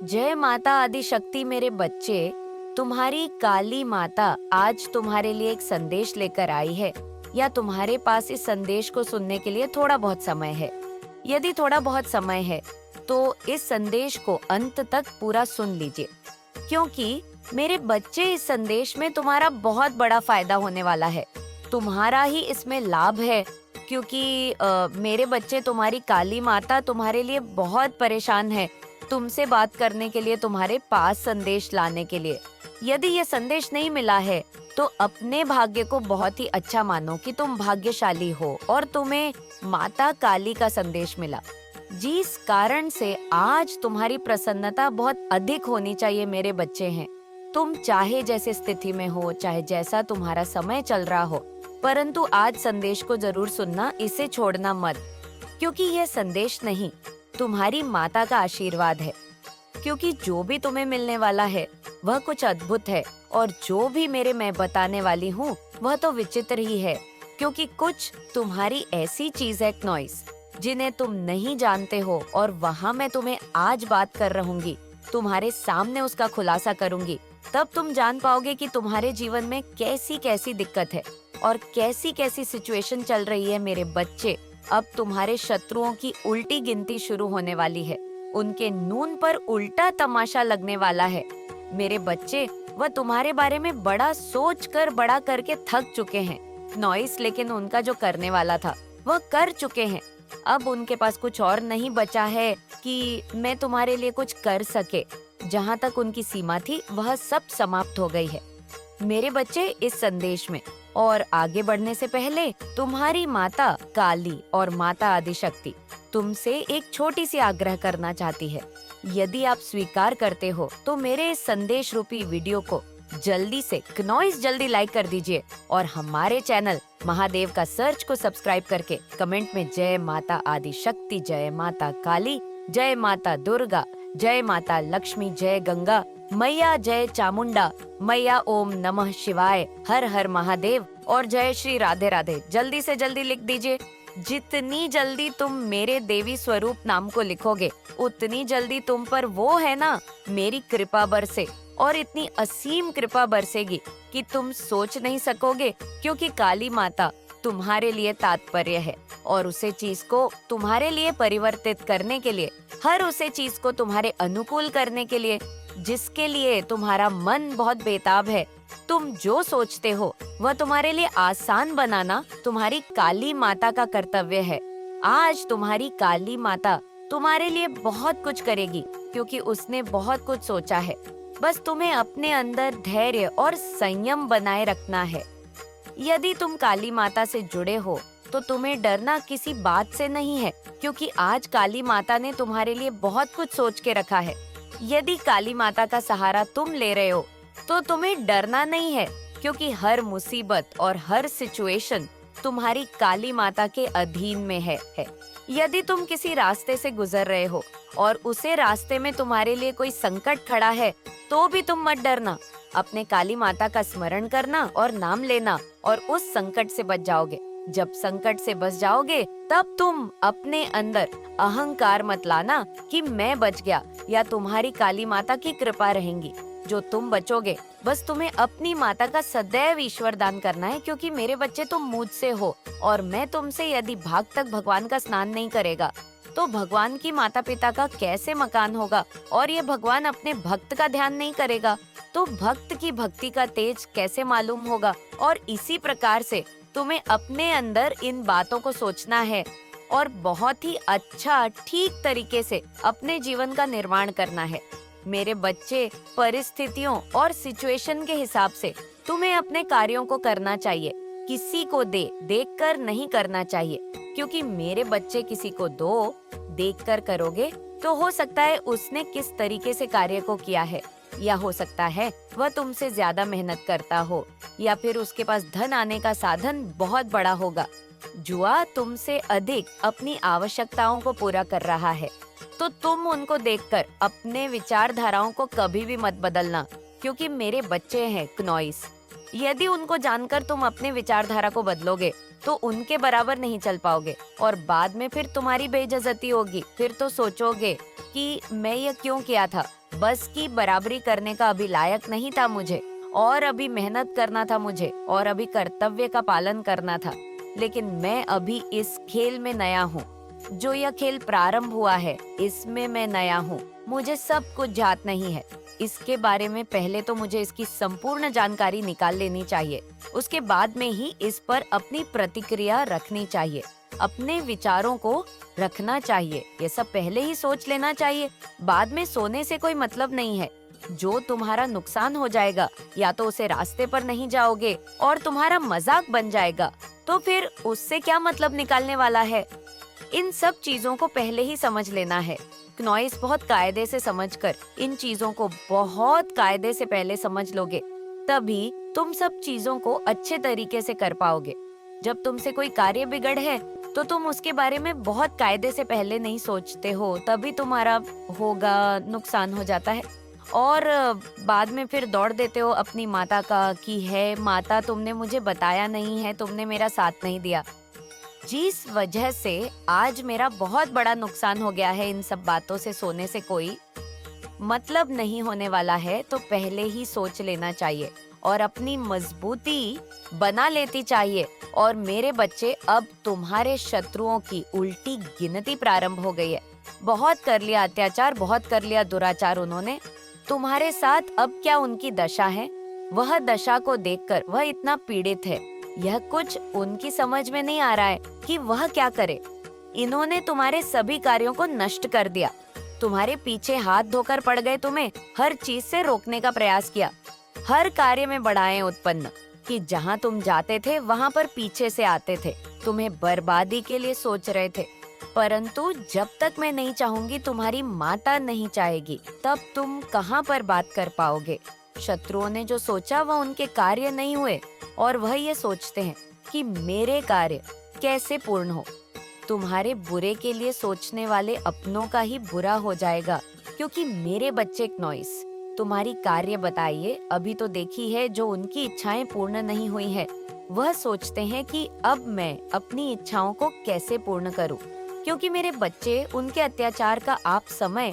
जय माता आदि शक्ति मेरे बच्चे। तुम्हारी काली माता आज तुम्हारे लिए एक संदेश लेकर आई है, या तुम्हारे पास इस संदेश को सुनने के लिए थोड़ा बहुत समय है। यदि थोड़ा बहुत समय है तो इस संदेश को अंत तक पूरा सुन लीजिए, क्योंकि मेरे बच्चे इस संदेश में तुम्हारा बहुत बड़ा फायदा होने वाला है। तुम्हारा ही इसमें लाभ है, क्योंकि मेरे बच्चे, तुम्हारी काली माता तुम्हारे लिए बहुत परेशान है, तुमसे बात करने के लिए, तुम्हारे पास संदेश लाने के लिए। यदि ये संदेश नहीं मिला है तो अपने भाग्य को बहुत ही अच्छा मानो कि तुम भाग्यशाली हो और तुम्हें माता काली का संदेश मिला, जिस कारण से आज तुम्हारी प्रसन्नता बहुत अधिक होनी चाहिए। मेरे बच्चे हैं, तुम चाहे जैसे स्थिति में हो, चाहे जैसा तुम्हारा समय चल रहा हो, परंतु आज संदेश को जरूर सुनना, इसे छोड़ना मत, क्योंकि यह संदेश नहीं, तुम्हारी माता का आशीर्वाद है। क्योंकि जो भी तुम्हें मिलने वाला है वह कुछ अद्भुत है, और जो भी मैं बताने वाली हूँ वह तो विचित्र ही है, क्योंकि कुछ तुम्हारी ऐसी चीज है नॉइस जिन्हें तुम नहीं जानते हो, और वहाँ मैं तुम्हें आज बात कर रहूंगी, तुम्हारे सामने उसका खुलासा करूंगी। तब तुम जान पाओगे कि तुम्हारे जीवन में कैसी कैसी दिक्कत है और कैसी कैसी सिचुएशन चल रही है। मेरे बच्चे, अब तुम्हारे शत्रुओं की उल्टी गिनती शुरू होने वाली है, उनके नून पर उल्टा तमाशा लगने वाला है। मेरे बच्चे, वह तुम्हारे बारे में बड़ा सोच कर बड़ा करके थक चुके हैं नॉइस, लेकिन उनका जो करने वाला था वह कर चुके हैं। अब उनके पास कुछ और नहीं बचा है कि मैं तुम्हारे लिए कुछ कर सके। जहाँ तक उनकी सीमा थी वह सब समाप्त हो गई है। मेरे बच्चे, इस संदेश में और आगे बढ़ने से पहले तुम्हारी माता काली और माता आदिशक्ति तुमसे एक छोटी सी आग्रह करना चाहती है। यदि आप स्वीकार करते हो तो मेरे इस संदेश रूपी वीडियो को जल्दी लाइक कर दीजिए, और हमारे चैनल महादेव का सर्च को सब्सक्राइब करके कमेंट में जय माता आदिशक्ति, जय माता काली, जय माता दुर्गा, जय माता लक्ष्मी, जय गंगा मैया, जय चामुंडा मैया, ओम नमः शिवाय, हर हर महादेव और जय श्री राधे राधे जल्दी से जल्दी लिख दीजिए। जितनी जल्दी तुम मेरे देवी स्वरूप नाम को लिखोगे, उतनी जल्दी तुम पर वो है ना मेरी कृपा बरसे, और इतनी असीम कृपा बरसेगी कि तुम सोच नहीं सकोगे। क्योंकि काली माता तुम्हारे लिए तात्पर्य है, और उसे चीज को तुम्हारे लिए परिवर्तित करने के लिए, हर उसे चीज को तुम्हारे अनुकूल करने के लिए, जिसके लिए तुम्हारा मन बहुत बेताब है, तुम जो सोचते हो वह तुम्हारे लिए आसान बनाना तुम्हारी काली माता का कर्तव्य है। आज तुम्हारी काली माता तुम्हारे लिए बहुत कुछ करेगी, क्योंकि उसने बहुत कुछ सोचा है। बस तुम्हें अपने अंदर धैर्य और संयम बनाए रखना है। यदि तुम काली माता से जुड़े हो तो तुम्हें डरना किसी बात से नहीं है, क्योंकि आज काली माता ने तुम्हारे लिए बहुत कुछ सोच के रखा है। यदि काली माता का सहारा तुम ले रहे हो तो तुम्हें डरना नहीं है, क्योंकि हर मुसीबत और हर सिचुएशन तुम्हारी काली माता के अधीन में है। यदि तुम किसी रास्ते से गुजर रहे हो और उसे रास्ते में तुम्हारे लिए कोई संकट खड़ा है, तो भी तुम मत डरना। अपने काली माता का स्मरण करना और नाम लेना, और उस संकट से बच जाओगे। जब संकट से बच जाओगे तब तुम अपने अंदर अहंकार मत लाना कि मैं बच गया, या तुम्हारी काली माता की कृपा रहेंगी जो तुम बचोगे। बस तुम्हें अपनी माता का सदैव ईश्वर दान करना है, क्योंकि मेरे बच्चे, तुम मुझसे हो, और मैं तुमसे यदि भाग तक भगवान का स्नान नहीं करेगा तो भगवान की माता पिता का कैसे मकान होगा, और ये भगवान अपने भक्त का ध्यान नहीं करेगा तो भक्त की भक्ति का तेज कैसे मालूम होगा। और इसी प्रकार से तुम्हें अपने अंदर इन बातों को सोचना है, और बहुत ही अच्छा ठीक तरीके से अपने जीवन का निर्माण करना है। मेरे बच्चे, परिस्थितियों और सिचुएशन के हिसाब से तुम्हें अपने कार्यों को करना चाहिए। किसी को देख कर नहीं करना चाहिए, क्योंकि मेरे बच्चे, किसी को देख कर करोगे तो हो सकता है उसने किस तरीके से कार्य को किया है, या हो सकता है वह तुमसे ज्यादा मेहनत करता हो, या फिर उसके पास धन आने का साधन बहुत बड़ा होगा। जुआ तुमसे अधिक अपनी आवश्यकताओं को पूरा कर रहा है, तो तुम उनको देखकर अपने विचारधाराओं को कभी भी मत बदलना, क्योंकि मेरे बच्चे हैं नॉइस। यदि उनको जानकर तुम अपने विचारधारा को बदलोगे तो उनके बराबर नहीं चल पाओगे, और बाद में फिर तुम्हारी बेइज्जती होगी। फिर तो सोचोगे कि मैं ये क्यों किया था, बस की बराबरी करने का अभी लायक नहीं था मुझे, और अभी मेहनत करना था मुझे, और अभी कर्तव्य का पालन करना था। लेकिन मैं अभी इस खेल में नया हूँ। जो यह खेल प्रारंभ हुआ है, इसमें मैं नया हूँ। मुझे सब कुछ ज्ञात नहीं है। इसके बारे में पहले तो मुझे इसकी संपूर्ण जानकारी निकाल लेनी चाहिए। उसके बाद में ही इस पर अपनी प्रतिक्रिया रखनी चाहिए, अपने विचारों को रखना चाहिए। ये सब पहले ही सोच लेना चाहिए। बाद में सोने से कोई मतलब नहीं है। जो तुम्हारा नुकसान हो जाएगा, या तो उसे रास्ते पर नहीं जाओगे और तुम्हारा मजाक बन जाएगा, तो फिर उससे क्या मतलब निकालने वाला है। इन सब चीजों को पहले ही समझ लेना है। क्नॉइस बहुत कायदे से समझकर इन चीजों को बहुत कायदे से पहले समझ लोगे, तभी तुम सब चीजों को अच्छे तरीके से कर पाओगे। जब तुमसे कोई कार्य बिगड़ है, तो तुम उसके बारे में बहुत कायदे से पहले नहीं सोचते हो, तभी तुम्हारा होगा नुकसान हो जाता है। और बाद में फिर दौड़ देते हो अपनी माता का कि है माता, तुमने मुझे बताया नहीं है, तुमने मेरा साथ नहीं दिया। जिस वजह से आज मेरा बहुत बड़ा नुकसान हो गया है। इन सब बातों से सोने से कोई मतलब नहीं होने वाला है, तो पहले ही सोच लेना चाहिए और अपनी मजबूती बना लेती चाहिए। और मेरे बच्चे, अब तुम्हारे शत्रुओं की उल्टी गिनती प्रारंभ हो गई है। बहुत कर लिया अत्याचार, बहुत कर लिया दुराचार उन्होंने तुम्हारे साथ। अब क्या उनकी दशा है, वह दशा को देखकर वह इतना पीड़ित है। यह कुछ उनकी समझ में नहीं आ रहा है कि वह क्या करे। इन्होंने तुम्हारे सभी कार्यों को नष्ट कर दिया। तुम्हारे पीछे हाथ धोकर पड़ गए, तुम्हें हर चीज से रोकने का प्रयास किया। हर कार्य में बाधाएं उत्पन्न कि जहां तुम जाते थे वहां पर पीछे से आते थे, तुम्हें बर्बादी के लिए सोच रहे थे। परंतु जब तक मैं नहीं चाहूंगी, तुम्हारी माता नहीं चाहेगी, तब तुम कहां पर बात कर पाओगे। शत्रुओं ने जो सोचा वह उनके कार्य नहीं हुए, और वह ये सोचते हैं कि मेरे कार्य कैसे पूर्ण हो। तुम्हारे बुरे के लिए सोचने वाले अपनों का ही बुरा हो जाएगा, क्योंकि मेरे बच्चे क्नॉइस, तुम्हारी कार्य बताइए अभी तो देखी है, जो उनकी इच्छाएं पूर्ण नहीं हुई है, वह सोचते हैं कि अब मैं अपनी इच्छाओं को कैसे पूर्ण करूं। क्योंकि मेरे बच्चे, उनके अत्याचार का आप समय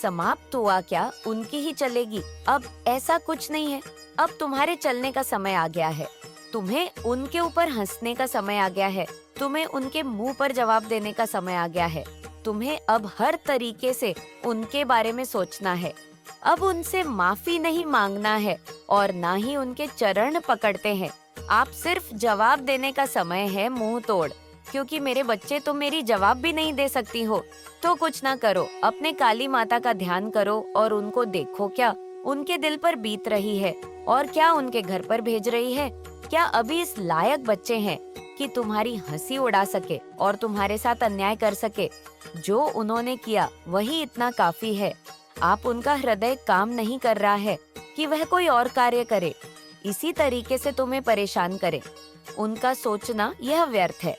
समाप्त हुआ क्या, उनकी ही चलेगी। अब ऐसा कुछ नहीं है। अब तुम्हारे चलने का समय आ गया है। तुम्हें उनके ऊपर हंसने का समय आ गया है। तुम्हें उनके मुंह पर जवाब देने का समय आ गया है। तुम्हें अब हर तरीके से उनके बारे में सोचना है। अब उनसे माफी नहीं मांगना है और ना ही उनके चरण पकड़ते हैं। आप सिर्फ जवाब देने का समय है, मुंह तोड़। क्योंकि मेरे बच्चे, तुम मेरी जवाब भी नहीं दे सकती हो, तो कुछ ना करो, अपने काली माता का ध्यान करो और उनको देखो क्या उनके दिल पर बीत रही है, और क्या उनके घर पर भेज रही है। क्या अभी इस लायक बच्चे हैं कि तुम्हारी हंसी उड़ा सके और तुम्हारे साथ अन्याय कर सके। जो उन्होंने किया वही इतना काफी है। आप उनका हृदय काम नहीं कर रहा है कि वह कोई और कार्य करे, इसी तरीके से तुम्हें परेशान करे। उनका सोचना यह व्यर्थ है।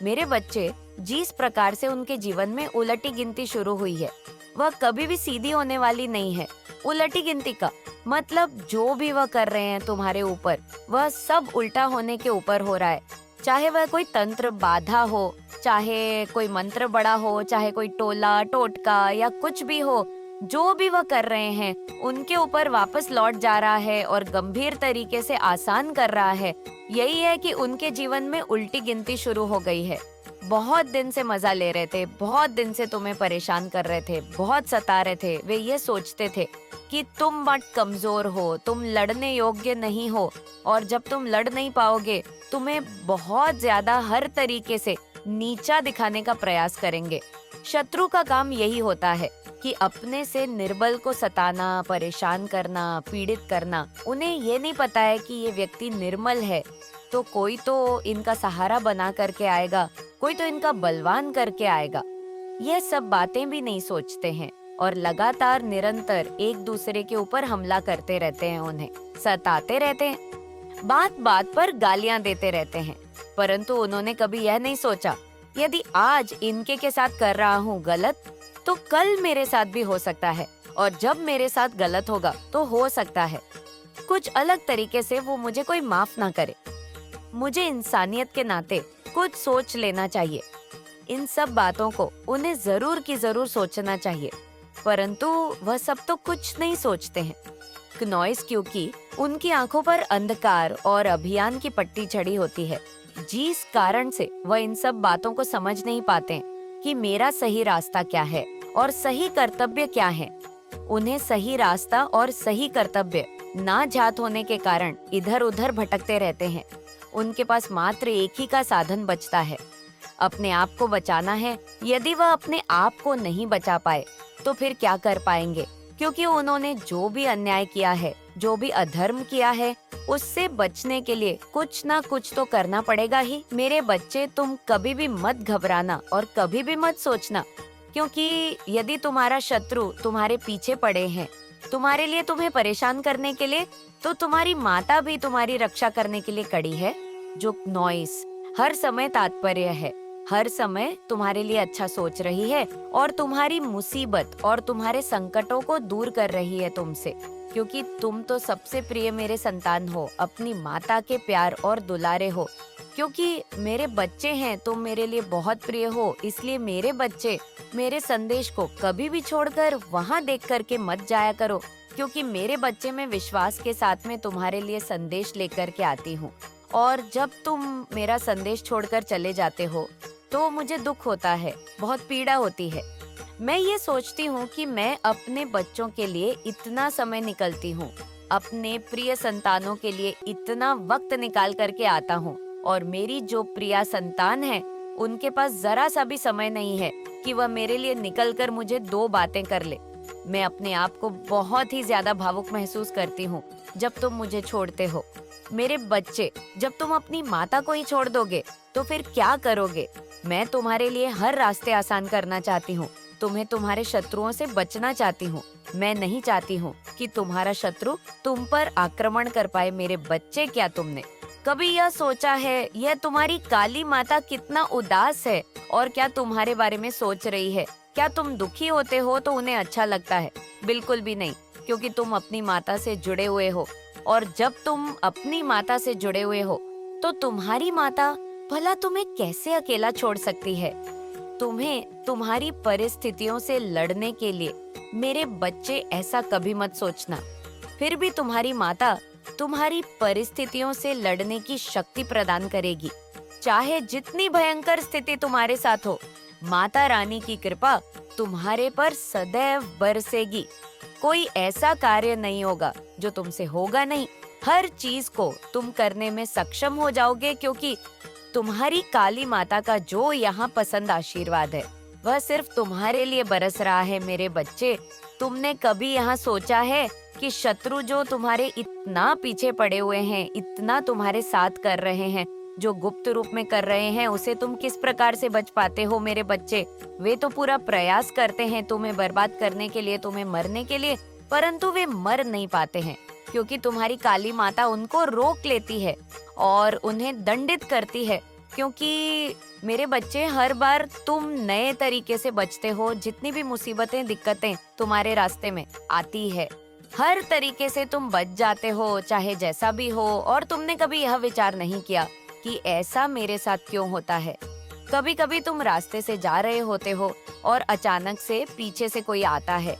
मेरे बच्चे, जिस प्रकार से उनके जीवन में उलटी गिनती शुरू हुई है, वह कभी भी सीधी होने वाली नहीं है। उलटी गिनती का मतलब, जो भी वह कर रहे हैं तुम्हारे ऊपर, वह सब उल्टा होने के ऊपर हो रहा है। चाहे वह कोई तंत्र बाधा हो, चाहे कोई मंत्र बड़ा हो, चाहे कोई टोला टोटका या कुछ भी हो, जो भी वह कर रहे हैं उनके ऊपर वापस लौट जा रहा है और गंभीर तरीके से आसान कर रहा है। यही है कि उनके जीवन में उल्टी गिनती शुरू हो गई है। बहुत दिन से मजा ले रहे थे, बहुत दिन से तुम्हें परेशान कर रहे थे, बहुत सता रहे थे। वे ये सोचते थे कि तुम मत कमजोर हो, तुम लड़ने योग्य नहीं हो, और जब तुम लड़ नहीं पाओगे, तुम्हें बहुत ज्यादा हर तरीके से नीचा दिखाने का प्रयास करेंगे। शत्रु का काम यही होता है कि अपने से निर्बल को सताना, परेशान करना, पीड़ित करना। उन्हें ये नहीं पता है कि ये व्यक्ति निर्मल है, तो कोई तो इनका सहारा बना करके आएगा, कोई तो इनका बलवान करके आएगा। यह सब बातें भी नहीं सोचते हैं और लगातार निरंतर एक दूसरे के ऊपर हमला करते रहते हैं, उन्हें सताते रहते हैं, बात बात पर गालियां देते रहते हैं। परंतु उन्होंने कभी यह नहीं सोचा, यदि आज इनके के साथ कर रहा हूँ गलत, तो कल मेरे साथ भी हो सकता है, और जब मेरे साथ गलत होगा तो हो सकता है कुछ अलग तरीके से वो मुझे कोई माफ ना करे। मुझे इंसानियत के नाते कुछ सोच लेना चाहिए। इन सब बातों को उन्हें जरूर की जरूर सोचना चाहिए। परंतु वह सब तो कुछ नहीं सोचते हैं। क्नॉइस क्योंकि उनकी आंखों पर अंधकार और अभियान की पट्टी चढ़ी होती है, जिस कारण से वह इन सब बातों को समझ नहीं पाते हैं कि मेरा सही रास्ता क्या है और सही कर्तव्य क्या है। उन्हें सही रास्ता और सही कर्तव्य ना ज्ञात होने के कारण इधर उधर भटकते रहते हैं। उनके पास मात्र एक ही का साधन बचता है, अपने आप को बचाना है। यदि वह अपने आप को नहीं बचा पाए तो फिर क्या कर पाएंगे, क्योंकि उन्होंने जो भी अन्याय किया है, जो भी अधर्म किया है, उससे बचने के लिए कुछ ना कुछ तो करना पड़ेगा ही। मेरे बच्चे, तुम कभी भी मत घबराना और कभी भी मत सोचना, क्योंकि यदि तुम्हारा शत्रु तुम्हारे पीछे पड़े हैं तुम्हारे लिए तुम्हें परेशान करने के लिए, तो तुम्हारी माता भी तुम्हारी रक्षा करने के लिए खड़ी है। जो नॉइस हर समय तात्पर्य है, हर समय तुम्हारे लिए अच्छा सोच रही है और तुम्हारी मुसीबत और तुम्हारे संकटों को दूर कर रही है तुमसे, क्योंकि तुम तो सबसे प्रिय मेरे संतान हो, अपनी माता के प्यार और दुलारे हो। क्योंकि मेरे बच्चे हैं, तुम मेरे लिए बहुत प्रिय हो, इसलिए मेरे बच्चे मेरे संदेश को कभी भी छोड़कर वहाँ देख करके मत जाया करो, क्योंकि मेरे बच्चे मैं विश्वास के साथ में तुम्हारे लिए संदेश लेकर के आती हूँ। और जब तुम मेरा संदेश छोड़कर चले जाते हो तो मुझे दुख होता है, बहुत पीड़ा होती है। मैं ये सोचती हूँ कि मैं अपने बच्चों के लिए इतना समय निकलती हूँ, अपने प्रिय संतानों के लिए इतना वक्त निकाल करके आता हूँ, और मेरी जो प्रिय संतान है उनके पास जरा सा भी समय नहीं है कि वह मेरे लिए निकल कर मुझे दो बातें कर ले। मैं अपने आप को बहुत ही ज्यादा भावुक महसूस करती हूँ जब तुम मुझे छोड़ते हो। मेरे बच्चे, जब तुम अपनी माता को ही छोड़ दोगे तो फिर क्या करोगे? मैं तुम्हारे लिए हर रास्ते आसान करना चाहती हूँ, तुम्हें तुम्हारे शत्रुओं से बचना चाहती हूँ। मैं नहीं चाहती हूँ कि तुम्हारा शत्रु तुम पर आक्रमण कर पाए। मेरे बच्चे, क्या तुमने कभी यह सोचा है यह तुम्हारी काली माता कितना उदास है और क्या तुम्हारे बारे में सोच रही है? क्या तुम दुखी होते हो तो उन्हें अच्छा लगता है? बिल्कुल भी नहीं, क्योंकि तुम अपनी माता से जुड़े हुए हो, और जब तुम अपनी माता से जुड़े हुए हो तो तुम्हारी माता भला तुम्हें कैसे अकेला छोड़ सकती है? तुम्हें तुम्हारी परिस्थितियों से लड़ने के लिए मेरे बच्चे ऐसा कभी मत सोचना। फिर भी तुम्हारी माता तुम्हारी परिस्थितियों से लड़ने की शक्ति प्रदान करेगी, चाहे जितनी भयंकर स्थिति तुम्हारे साथ हो। माता रानी की कृपा तुम्हारे पर सदैव बरसेगी। कोई ऐसा कार्य नहीं होगा जो तुमसे होगा नहीं। हर चीज को तुम करने में सक्षम हो जाओगे, क्योंकि तुम्हारी काली माता का जो यहाँ पसंद आशीर्वाद है वह सिर्फ तुम्हारे लिए बरस रहा है। मेरे बच्चे, तुमने कभी यहाँ सोचा है कि शत्रु जो तुम्हारे इतना पीछे पड़े हुए हैं, इतना तुम्हारे साथ कर रहे हैं, जो गुप्त रूप में कर रहे हैं, उसे तुम किस प्रकार से बच पाते हो? मेरे बच्चे, वे तो पूरा प्रयास करते हैं तुम्हें बर्बाद करने के लिए, तुम्हें मरने के लिए, परंतु वे मर नहीं पाते हैं, क्योंकि तुम्हारी काली माता उनको रोक लेती है और उन्हें दंडित करती है। क्योंकि मेरे बच्चे, हर बार तुम नए तरीके से बचते हो। जितनी भी मुसीबतें, दिक्कतें तुम्हारे रास्ते में आती है, हर तरीके से तुम बच जाते हो, चाहे जैसा भी हो। और तुमने कभी यह विचार नहीं किया कि ऐसा मेरे साथ क्यों होता है? कभी कभी तुम रास्ते से जा रहे होते हो और अचानक से पीछे से कोई आता है।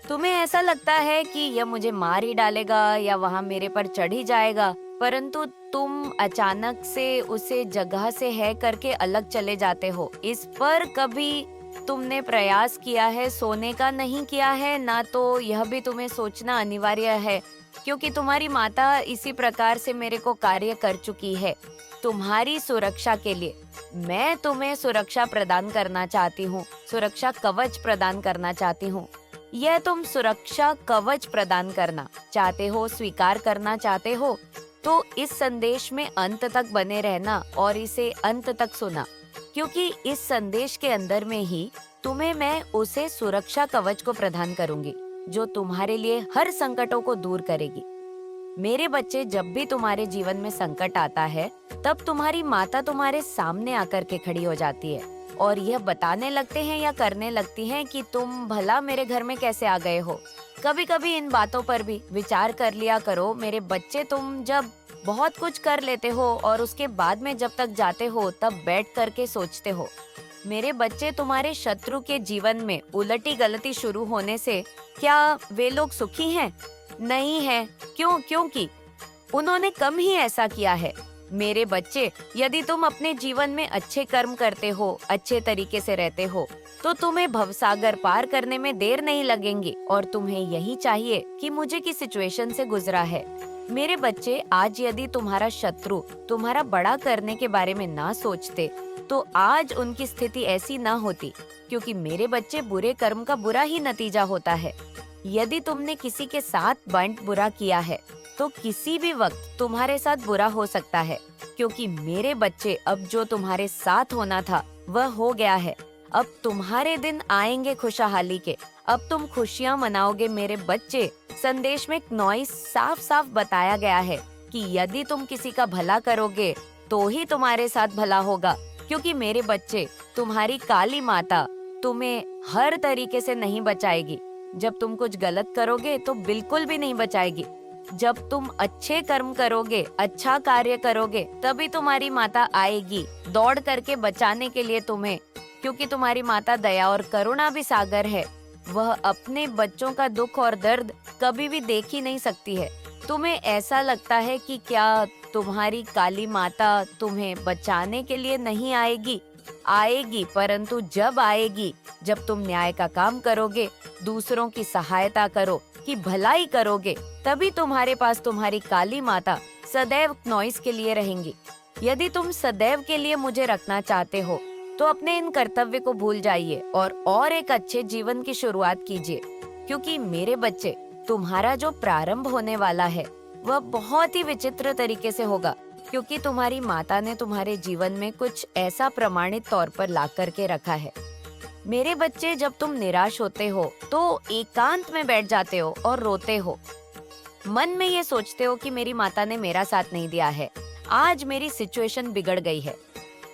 तुम्हें ऐसा लगता है कि यह मुझे मार ही डालेगा या वहाँ मेरे पर चढ़ ही जाएगा, परंतु तुम अचानक से उसे जगह से है करके अलग चले जाते हो। इस पर कभी तुमने प्रयास किया है सोने का? नहीं किया है ना, तो यह भी तुम्हें सोचना अनिवार्य है, क्योंकि तुम्हारी माता इसी प्रकार से मेरे को कार्य कर चुकी है। तुम्हारी सुरक्षा के लिए मैं तुम्हें सुरक्षा प्रदान करना चाहती हूँ, सुरक्षा कवच प्रदान करना चाहती हूँ। यह तुम सुरक्षा कवच प्रदान करना चाहते हो, स्वीकार करना चाहते हो, तो इस संदेश में अंत तक बने रहना और इसे अंत तक सुना, क्योंकि इस संदेश के अंदर में ही तुम्हें मैं उसे सुरक्षा कवच को प्रदान करूंगी, जो तुम्हारे लिए हर संकटों को दूर करेगी। मेरे बच्चे, जब भी तुम्हारे जीवन में संकट आता है, तब तुम्हारी माता तुम्हारे सामने आकर के खड़ी हो जाती है और यह बताने लगते हैं या करने लगती हैं कि तुम भला मेरे घर में कैसे आ गए हो। कभी कभी इन बातों पर भी विचार कर लिया करो मेरे बच्चे। तुम जब बहुत कुछ कर लेते हो और उसके बाद में जब तक जाते हो तब बैठ करके सोचते हो मेरे बच्चे, तुम्हारे शत्रु के जीवन में उलटी गलती शुरू होने से क्या वे लोग सुखी हैं? नहीं है। क्यों? क्योंकि उन्होंने कम ही ऐसा किया है। मेरे बच्चे, यदि तुम अपने जीवन में अच्छे कर्म करते हो, अच्छे तरीके से रहते हो, तो तुम्हें भवसागर पार करने में देर नहीं लगेंगी। और तुम्हें यही चाहिए कि मुझे किस सिचुएशन से गुजरा है। मेरे बच्चे, आज यदि तुम्हारा शत्रु तुम्हारा बड़ा करने के बारे में ना सोचते, तो आज उनकी स्थिति ऐसी ना होती। क्योंकि मेरे बच्चे, बुरे कर्म का बुरा ही नतीजा होता है। यदि तुमने किसी के साथ बंट बुरा किया है, तो किसी भी वक्त तुम्हारे साथ बुरा हो सकता है। क्योंकि मेरे बच्चे, अब जो तुम्हारे साथ होना था वह हो गया है। अब तुम्हारे दिन आएंगे खुशहाली के। अब तुम खुशियाँ मनाओगे मेरे बच्चे। संदेश में नॉइस साफ साफ बताया गया है कि यदि तुम किसी का भला करोगे तो ही तुम्हारे साथ भला होगा। क्योंकि मेरे बच्चे, तुम्हारी काली माता तुम्हें हर तरीके से नहीं बचाएगी। जब तुम कुछ गलत करोगे तो बिल्कुल भी नहीं बचाएगी। जब तुम अच्छे कर्म करोगे, अच्छा कार्य करोगे, तभी तुम्हारी माता आएगी दौड़ करके बचाने के लिए तुम्हें। क्योंकि तुम्हारी माता दया और करुणा भी सागर है। वह अपने बच्चों का दुख और दर्द कभी भी देख ही नहीं सकती है। तुम्हें ऐसा लगता है कि क्या तुम्हारी काली माता तुम्हें बचाने के लिए नहीं आएगी? आएगी, परंतु जब आएगी, जब तुम न्याय का काम करोगे, दूसरों की सहायता करो, कि भलाई करोगे, तभी तुम्हारे पास तुम्हारी काली माता सदैव नॉइस के लिए रहेंगी। यदि तुम सदैव के लिए मुझे रखना चाहते हो, तो अपने इन कर्तव्य को भूल जाइए और एक अच्छे जीवन की शुरुआत कीजिए। क्योंकि मेरे बच्चे, तुम्हारा जो प्रारंभ होने वाला है वह बहुत ही विचित्र तरीके से होगा। क्योंकि तुम्हारी माता ने तुम्हारे जीवन में कुछ ऐसा प्रमाणित तौर पर ला करके रखा है। मेरे बच्चे, जब तुम निराश होते हो तो एकांत में बैठ जाते हो और रोते हो। मन में ये सोचते हो कि मेरी माता ने मेरा साथ नहीं दिया है, आज मेरी सिचुएशन बिगड़ गई है।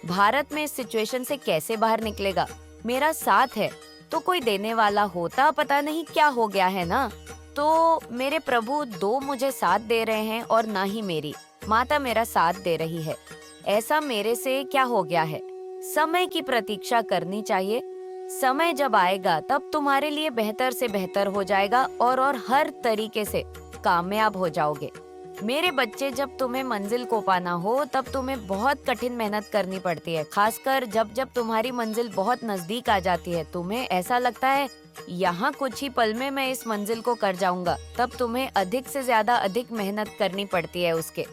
भारत में इस सिचुएशन से कैसे बाहर निकलेगा? मेरा साथ है तो कोई देने वाला होता, पता नहीं क्या हो गया है ना। तो मेरे प्रभु, दो मुझे साथ दे रहे हैं और ना ही मेरी माता मेरा साथ दे रही है। ऐसा मेरे से क्या हो गया है? समय की प्रतीक्षा करनी चाहिए। समय जब आएगा तब तुम्हारे लिए बेहतर से बेहतर हो जाएगा और हर तरीके से कामयाब हो जाओगे। मेरे बच्चे, जब तुम्हें मंजिल को पाना हो तब तुम्हें बहुत कठिन मेहनत करनी पड़ती है। खासकर जब जब तुम्हारी मंजिल बहुत नजदीक आ जाती है, तुम्हें ऐसा लगता है यहाँ कुछ ही पल में मैं इस मंजिल को कर जाऊंगा, तब तुम्हें अधिक से ज्यादा अधिक मेहनत करनी पड़ती है उसके।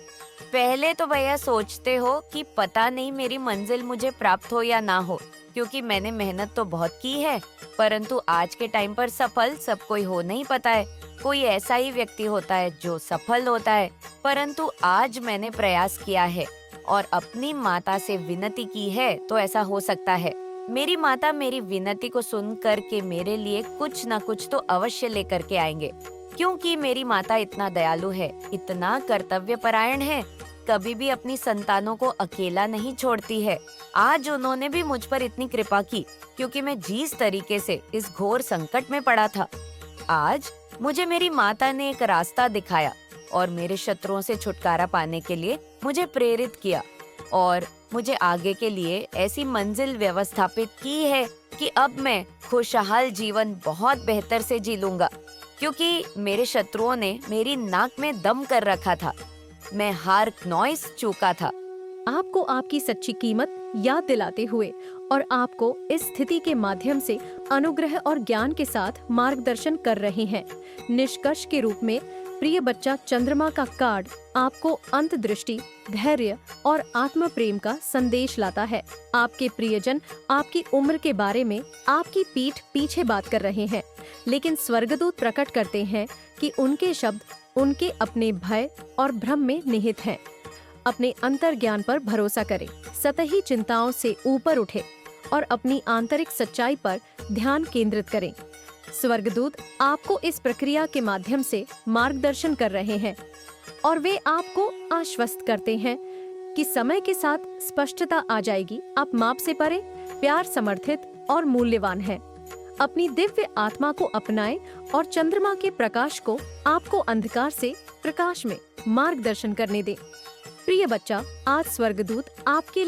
पहले तो भैया सोचते हो कि पता नहीं मेरी मंजिल मुझे प्राप्त हो या ना हो, क्योंकि मैंने मेहनत तो बहुत की है। परंतु आज के टाइम पर सफल सब कोई हो नहीं पाता है। कोई ऐसा ही व्यक्ति होता है जो सफल होता है। परंतु आज मैंने प्रयास किया है और अपनी माता से विनती की है, तो ऐसा हो सकता है। मेरी माता मेरी विनती को सुन करके मेरे लिए कुछ न कुछ तो अवश्य लेकर के आएंगे। क्योंकि मेरी माता इतना दयालु है, इतना कर्तव्यपरायण है, कभी भी अपनी संतानों को अकेला नहीं छोड़ती है। आज उन्होंने भी मुझ पर इतनी कृपा की, क्योंकि मैं जिस तरीके से इस घोर संकट में पड़ा था, आज मुझे मेरी माता ने एक रास्ता दिखाया और मेरे शत्रुओं से छुटकारा पाने के लिए मुझे प्रेरित किया और मुझे आगे के लिए ऐसी मंजिल व्यवस्थापित की है कि अब मैं खुशहाल जीवन बहुत बेहतर से जी लूंगा। क्योंकि मेरे शत्रुओं ने मेरी नाक में दम कर रखा था, मैं हार नॉइस चूका था। आपको आपकी सच्ची कीमत याद दिलाते हुए और आपको इस स्थिति के माध्यम से अनुग्रह और ज्ञान के साथ मार्गदर्शन कर रहे हैं। निष्कर्ष के रूप में प्रिय बच्चा चंद्रमा का कार्ड आपको अंतर्दृष्टि, धैर्य और आत्म प्रेम का संदेश लाता है। आपके प्रियजन आपकी उम्र के बारे में आपकी पीठ पीछे बात कर रहे हैं, लेकिन स्वर्गदूत प्रकट करते हैं कि उनके शब्द उनके अपने भय और भ्रम में निहित हैं। अपने अंतर्ज्ञान पर भरोसा करें, सतही चिंताओं से ऊपर उठे और अपनी आंतरिक सच्चाई पर ध्यान केंद्रित करें। स्वर्गदूत आपको इस प्रक्रिया के माध्यम से मार्गदर्शन कर रहे हैं और वे आपको आश्वस्त करते हैं कि समय के साथ स्पष्टता आ जाएगी। आप माप से परे, प्यार समर्थित और मूल्यवान हैं। अपनी दिव्य आत्मा को अपनाएं और चंद्रमा के प्रकाश को आपको अंधकार से प्रकाश में मार्गदर्शन करने दें। प्रिय बच्चा, आज स्वर्गदूत आपके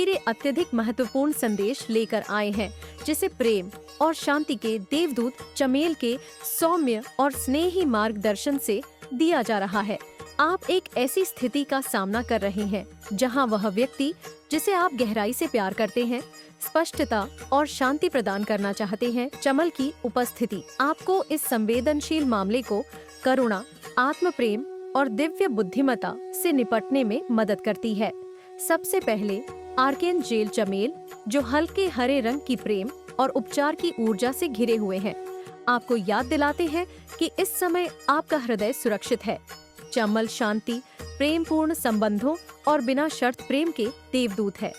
लिए अत्यधिक महत्वपूर्ण संदेश लेकर आए हैं, जिसे प्रेम और शांति के देवदूत चमेल के सौम्य और स्नेही मार्गदर्शन से दिया जा रहा है। आप एक ऐसी स्थिति का सामना कर रहे हैं जहां वह व्यक्ति जिसे आप गहराई से प्यार करते हैं, स्पष्टता और शांति प्रदान करना चाहते हैं। चमल की उपस्थिति आपको इस संवेदनशील मामले को करुणा, आत्म प्रेम और दिव्य बुद्धिमत्ता से निपटने में मदद करती है। सबसे पहले आर्कएंजेल चमेल, जो हल्के हरे रंग की प्रेम और उपचार की ऊर्जा से घिरे हुए हैं, आपको याद दिलाते हैं कि इस समय आपका हृदय सुरक्षित है। चमल शांति, प्रेमपूर्ण संबंधों और बिना शर्त प्रेम के देवदूत है,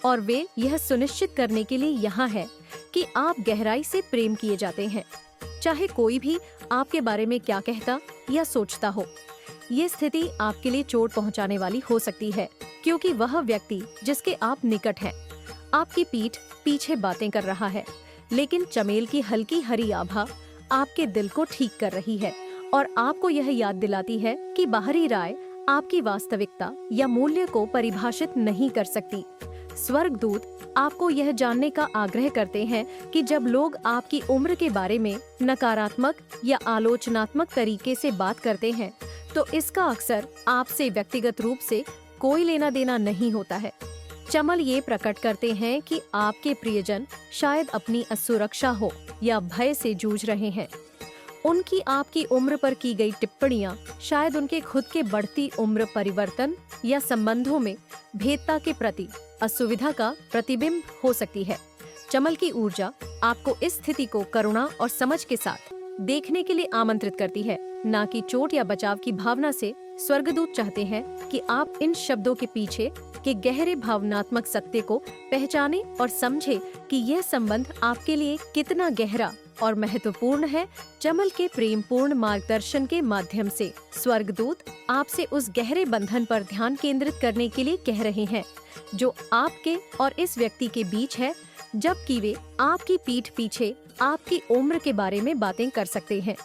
और वे यह सुनिश्चित करने के लिए यहाँ है कि आप गहराई से प्रेम किए जाते हैं, चाहे कोई भी आपके बारे में क्या कहता या सोचता हो। ये स्थिति आपके लिए चोट पहुंचाने वाली हो सकती है, क्योंकि वह व्यक्ति जिसके आप निकट हैं आपकी पीठ पीछे बातें कर रहा है, लेकिन चमेल की हल्की हरी आभा आपके दिल को ठीक कर रही है और आपको यह याद दिलाती है कि बाहरी राय आपकी वास्तविकता या मूल्य को परिभाषित नहीं कर सकती। स्वर्गदूत आपको यह जानने का आग्रह करते हैं कि जब लोग आपकी उम्र के बारे में नकारात्मक या आलोचनात्मक तरीके से बात करते हैं, तो इसका अक्सर आपसे व्यक्तिगत रूप से कोई लेना देना नहीं होता है। चमल ये प्रकट करते हैं कि आपके प्रियजन शायद अपनी असुरक्षा हो या भय से जूझ रहे हैं। उनकी आपकी उम्र पर की गई टिप्पणियां शायद उनके खुद के बढ़ती उम्र परिवर्तन या संबंधों में भेदता के प्रति असुविधा का प्रतिबिंब हो सकती है। चमल की ऊर्जा आपको इस स्थिति को करुणा और समझ के साथ देखने के लिए आमंत्रित करती है, न कि चोट या बचाव की भावना से। स्वर्गदूत चाहते हैं कि आप इन शब्दों के पीछे के गहरे भावनात्मक सत्य को पहचाने और समझे कि यह संबंध आपके लिए कितना गहरा और महत्वपूर्ण है। चमल के प्रेमपूर्ण मार्गदर्शन के माध्यम से स्वर्गदूत आपसे उस गहरे बंधन पर ध्यान केंद्रित करने के लिए कह रहे हैं जो आपके और इस व्यक्ति के बीच है, जबकि वे आपकी पीठ पीछे आपकी उम्र के बारे में बातें कर सकते हैं।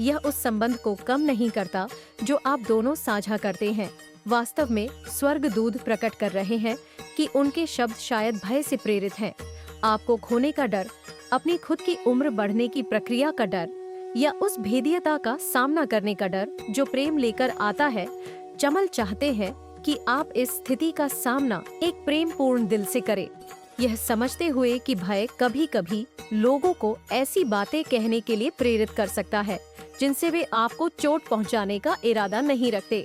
यह उस संबंध को कम नहीं करता जो आप दोनों साझा करते हैं। वास्तव में स्वर्गदूत प्रकट कर रहे हैं कि उनके शब्द शायद भय से प्रेरित हैं। आपको खोने का डर, अपनी खुद की उम्र बढ़ने की प्रक्रिया का डर या उस भेदियता का सामना करने का डर जो प्रेम लेकर आता है। चमल चाहते हैं कि आप इस स्थिति का सामना एक प्रेमपूर्ण दिल से करें, यह समझते हुए कि भय कभी कभी लोगों को ऐसी बातें कहने के लिए प्रेरित कर सकता है जिनसे वे आपको चोट पहुंचाने का इरादा नहीं रखते।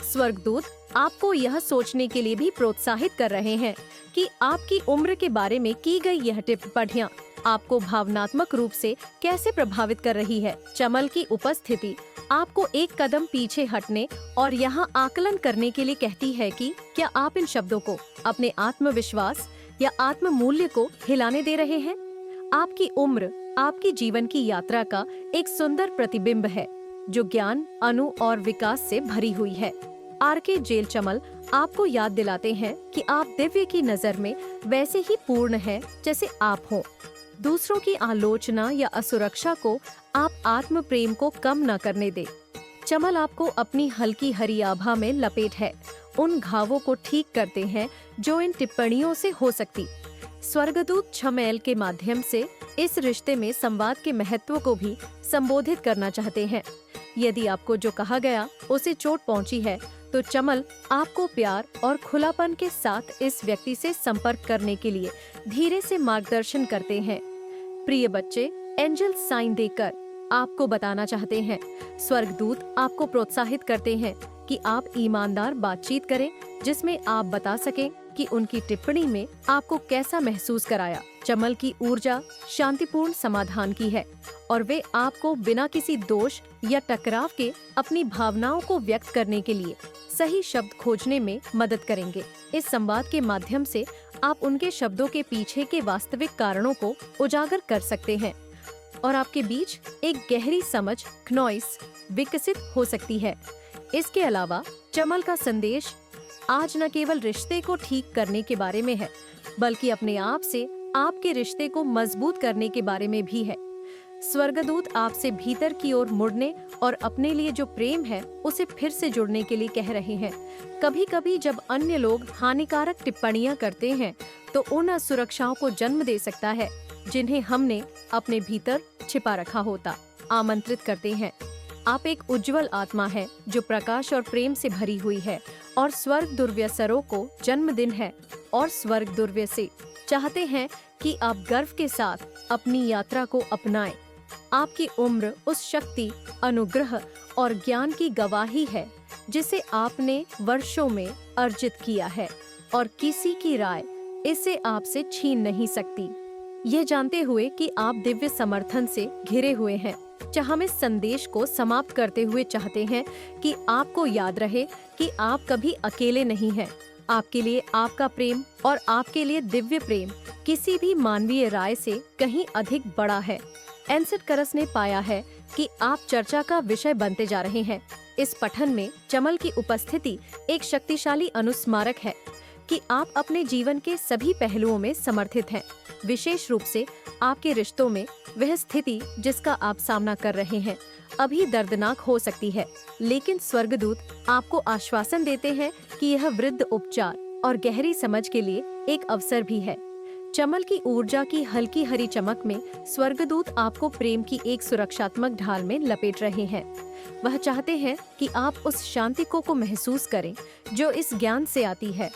स्वर्गदूत आपको यह सोचने के लिए भी प्रोत्साहित कर रहे हैं कि आपकी उम्र के बारे में की गई यह टिप्पणियां आपको भावनात्मक रूप से कैसे प्रभावित कर रही है। चमल की उपस्थिति आपको एक कदम पीछे हटने और यहाँ आकलन करने के लिए कहती है कि क्या आप इन शब्दों को अपने आत्मविश्वास या आत्म मूल्य को हिलाने दे रहे हैं। आपकी उम्र आपकी जीवन की यात्रा का एक सुंदर प्रतिबिंब है जो ज्ञान, अनु और विकास से भरी हुई है। आर्कएंजेल चमल आपको याद दिलाते हैं कि आप दिव्य की नजर में वैसे ही पूर्ण हैं जैसे आप हों। दूसरों की आलोचना या असुरक्षा को आप आत्म प्रेम को कम न करने दे। चमल आपको अपनी हल्की हरी आभा में लपेट है, उन घावों को ठीक करते हैं जो इन टिप्पणियों से हो सकती। स्वर्गदूत चमेल के माध्यम से इस रिश्ते में संवाद के महत्व को भी संबोधित करना चाहते हैं। यदि आपको जो कहा गया उसे चोट पहुंची है, तो चमल आपको प्यार और खुलापन के साथ इस व्यक्ति से संपर्क करने के लिए धीरे से मार्गदर्शन करते हैं। प्रिय बच्चे, एंजल साइन देकर आपको बताना चाहते हैं। स्वर्गदूत आपको प्रोत्साहित करते हैं कि आप ईमानदार बातचीत करें जिसमें आप बता सकें कि उनकी टिप्पणी में आपको कैसा महसूस कराया। चमल की ऊर्जा शांतिपूर्ण समाधान की है और वे आपको बिना किसी दोष या टकराव के अपनी भावनाओं को व्यक्त करने के लिए सही शब्द खोजने में मदद करेंगे। इस संवाद के माध्यम से आप उनके शब्दों के पीछे के वास्तविक कारणों को उजागर कर सकते हैं और आपके बीच एक गहरी समझ क्नॉइस विकसित हो सकती है। इसके अलावा चमल का संदेश आज न केवल रिश्ते को ठीक करने के बारे में है, बल्कि अपने आप से आपके रिश्ते को मजबूत करने के बारे में भी है। स्वर्गदूत आपसे भीतर की ओर मुड़ने और अपने लिए जो प्रेम है उसे फिर से जुड़ने के लिए कह रहे हैं। कभी कभी जब अन्य लोग हानिकारक टिप्पणियां करते हैं तो उन असुरक्षाओं को जन्म दे सकता है जिन्हें हमने अपने भीतर छिपा रखा होता। आमंत्रित करते हैं। आप एक उज्जवल आत्मा है जो प्रकाश और प्रेम से भरी हुई है और स्वर्ग दुर्व्यसरों को जन्मदिन है और स्वर्ग दुर्व्यसे चाहते हैं कि आप गर्व के साथ अपनी यात्रा को अपनाएं। आपकी उम्र उस शक्ति, अनुग्रह और ज्ञान की गवाही है जिसे आपने वर्षों में अर्जित किया है और किसी की राय इसे आपसे छीन नहीं सकती। यह जानते हुए कि आप दिव्य समर्थन से घिरे हुए हैं, हम इस संदेश को समाप्त करते हुए चाहते हैं कि आपको याद रहे कि आप कभी अकेले नहीं हैं। आपके लिए आपका प्रेम और आपके लिए दिव्य प्रेम किसी भी मानवीय राय से कहीं अधिक बड़ा है। एनसेट करस ने पाया है कि आप चर्चा का विषय बनते जा रहे हैं। इस पठन में चमल की उपस्थिति एक शक्तिशाली अनुस्मारक है कि आप अपने जीवन के सभी पहलुओं में समर्थित हैं, विशेष रूप से आपके रिश्तों में। वह स्थिति जिसका आप सामना कर रहे हैं अभी दर्दनाक हो सकती है, लेकिन स्वर्गदूत आपको आश्वासन देते हैं कि यह वृद्ध उपचार और गहरी समझ के लिए एक अवसर भी है। चमल की ऊर्जा की हल्की हरी चमक में स्वर्गदूत आपको प्रेम की एक सुरक्षात्मक ढाल में लपेट रहे हैं। वह चाहते हैं कि आप उस शांति को महसूस करें जो इस ज्ञान से आती है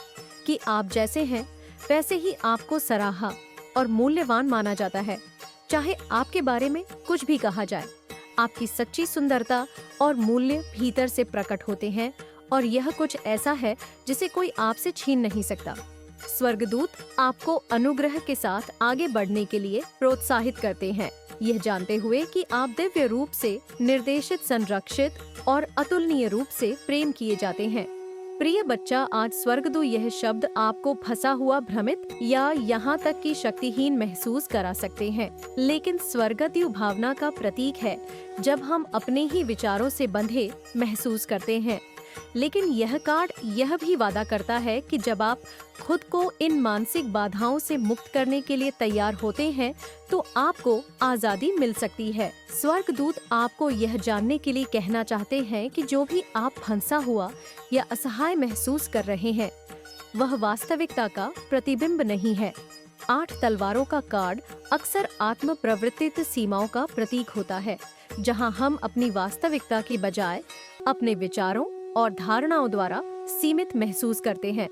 कि आप जैसे हैं वैसे ही आपको सराहा और मूल्यवान माना जाता है, चाहे आपके बारे में कुछ भी कहा जाए। आपकी सच्ची सुंदरता और मूल्य भीतर से प्रकट होते हैं और यह कुछ ऐसा है जिसे कोई आपसे छीन नहीं सकता। स्वर्गदूत आपको अनुग्रह के साथ आगे बढ़ने के लिए प्रोत्साहित करते हैं, यह जानते हुए कि आप दिव्य रूप से निर्देशित, संरक्षित और अतुलनीय रूप से प्रेम किए जाते हैं। प्रिय बच्चा, आज स्वर्गदूत यह शब्द आपको फंसा हुआ, भ्रमित या यहाँ तक कि शक्तिहीन महसूस करा सकते हैं, लेकिन स्वर्गदूत भावना का प्रतीक है जब हम अपने ही विचारों से बंधे महसूस करते हैं। लेकिन यह कार्ड यह भी वादा करता है कि जब आप खुद को इन मानसिक बाधाओं से मुक्त करने के लिए तैयार होते हैं तो आपको आजादी मिल सकती है। स्वर्गदूत आपको यह जानने के लिए कहना चाहते हैं कि जो भी आप फंसा हुआ या असहाय महसूस कर रहे हैं वह वास्तविकता का प्रतिबिंब नहीं है। 8 तलवारों का कार्ड अक्सर आत्म प्रवृत्तित सीमाओं का प्रतीक होता है, जहां हम अपनी वास्तविकता की बजाय अपने विचारों और धारणाओं द्वारा सीमित महसूस करते हैं।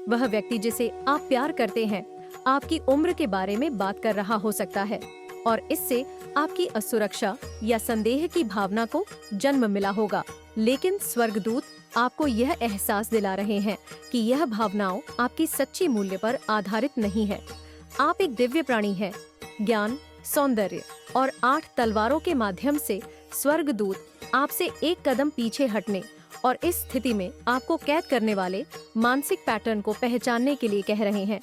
वह व्यक्ति जिसे आप प्यार करते हैं आपकी उम्र के बारे में बात कर रहा हो सकता है और इससे आपकी असुरक्षा या संदेह की भावना को जन्म मिला होगा, लेकिन स्वर्गदूत आपको यह एहसास दिला रहे हैं कि यह भावनाओं आपकी सच्ची मूल्य पर आधारित नहीं है। आप एक दिव्य प्राणी हैं। ज्ञान, सौंदर्य और 8 तलवारों के माध्यम से स्वर्गदूत आपसे एक कदम पीछे हटने और इस स्थिति में आपको कैद करने वाले मानसिक पैटर्न को पहचानने के लिए कह रहे हैं।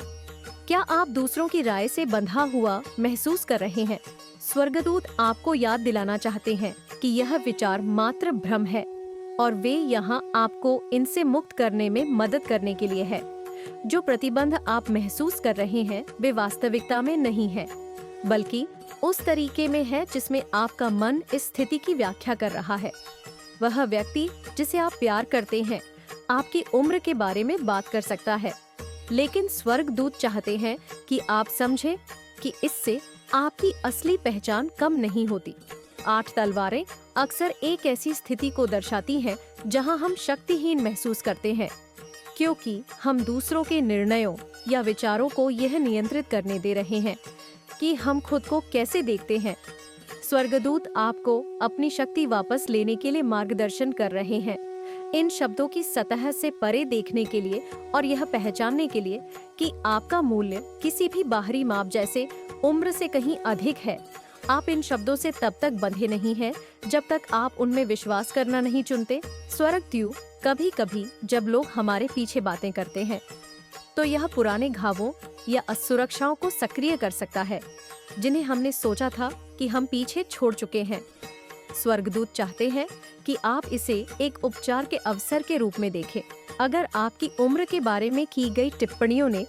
क्या आप दूसरों की राय से बंधा हुआ महसूस कर रहे हैं? स्वर्गदूत आपको याद दिलाना चाहते हैं कि यह विचार मात्र भ्रम है और वे यहाँ आपको इनसे मुक्त करने में मदद करने के लिए है। जो प्रतिबंध आप महसूस कर रहे हैं वे वास्तविकता में नहीं है, बल्कि उस तरीके में है जिसमें आपका मन इस स्थिति की व्याख्या कर रहा है। वह व्यक्ति जिसे आप प्यार करते हैं आपकी उम्र के बारे में बात कर सकता है, लेकिन स्वर्गदूत चाहते हैं कि आप समझें कि इससे आपकी असली पहचान कम नहीं होती। 8 तलवारें अक्सर एक ऐसी स्थिति को दर्शाती हैं जहां हम शक्तिहीन महसूस करते हैं, क्योंकि हम दूसरों के निर्णयों या विचारों को यह नियंत्रित करने दे रहे हैं कि हम खुद को कैसे देखते हैं। स्वर्गदूत आपको अपनी शक्ति वापस लेने के लिए मार्गदर्शन कर रहे हैं, इन शब्दों की सतह से परे देखने के लिए और यह पहचानने के लिए कि आपका मूल्य किसी भी बाहरी माप जैसे उम्र से कहीं अधिक है। आप इन शब्दों से तब तक बंधे नहीं हैं जब तक आप उनमें विश्वास करना नहीं चुनते। स्वर्गदूत कभी कभी जब लोग हमारे पीछे बातें करते हैं तो यह पुराने घावों या असुरक्षाओं को सक्रिय कर सकता है जिन्हें हमने सोचा था कि हम पीछे छोड़ चुके हैं। स्वर्गदूत चाहते हैं कि आप इसे एक उपचार के अवसर के रूप में देखें। अगर आपकी उम्र के बारे में की गई टिप्पणियों ने